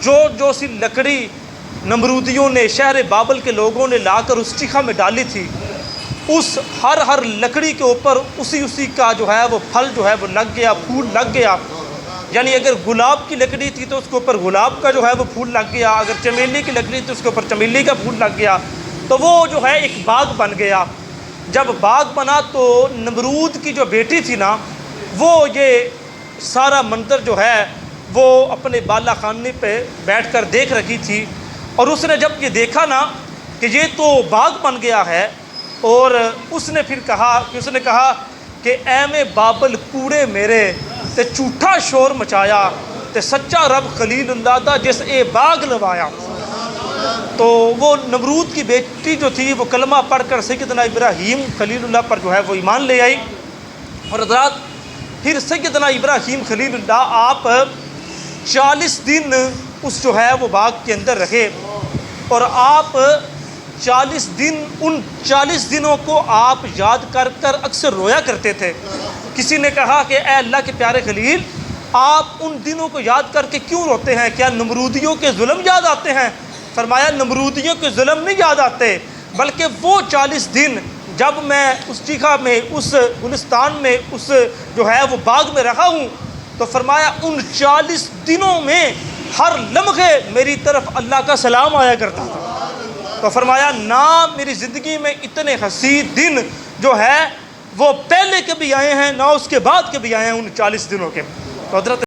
جو سی لکڑی نمرودیوں نے شہر بابل کے لوگوں نے لا کر اس چیخا میں ڈالی تھی، اس ہر لکڑی کے اوپر اسی کا جو ہے وہ پھل جو ہے وہ لگ گیا، پھول لگ گیا۔ یعنی اگر گلاب کی لکڑی تھی تو اس کے اوپر گلاب کا جو ہے وہ پھول لگ گیا، اگر چمیلی کی لکڑی تھی اس کے اوپر چمیلی کا پھول لگ گیا، تو وہ جو ہے ایک باغ بن گیا۔ جب باغ بنا تو نمرود کی جو بیٹی تھی نا، وہ یہ سارا منظر جو ہے وہ اپنے بالا خانے پہ بیٹھ کر دیکھ رکھی تھی، اور اس نے جب یہ دیکھا نا کہ یہ تو باغ بن گیا ہے، اور اس نے پھر کہا کہ اے میں بابل کوڑے میرے تے جھوٹا شور مچایا تے سچا رب خلیل اللہ دا جس اے باغ لوایا۔ تو وہ نمرود کی بیٹی جو تھی وہ کلمہ پڑھ کر سیدنا ابراہیم خلیل اللہ پر جو ہے وہ ایمان لے آئی۔ اور حضرات پھر سیدنا ابراہیم خلیل اللہ آپ 40 دن اس جو ہے وہ باغ کے اندر رہے، اور آپ 40 دن ان 40 دنوں کو آپ یاد کر کر اکثر رویا کرتے تھے۔ کسی نے کہا کہ اے اللہ کے پیارے خلیل، آپ ان دنوں کو یاد کر کے کیوں روتے ہیں؟ کیا نمرودیوں کے ظلم یاد آتے ہیں؟ فرمایا نمرودیوں کے ظلم نہیں یاد آتے، بلکہ وہ 40 دن جب میں اس چیخا میں، اس گلستان میں، اس جو ہے وہ باغ میں رہا ہوں، تو فرمایا ان 40 دنوں میں ہر لمحے میری طرف اللہ کا سلام آیا کرتا تھا۔ تو فرمایا نہ میری زندگی میں اتنے حسین دن جو ہے وہ پہلے کے بھی آئے ہیں، نہ اس کے بعد کے بھی آئے ہیں ان 40 دنوں کے۔ تو حضرت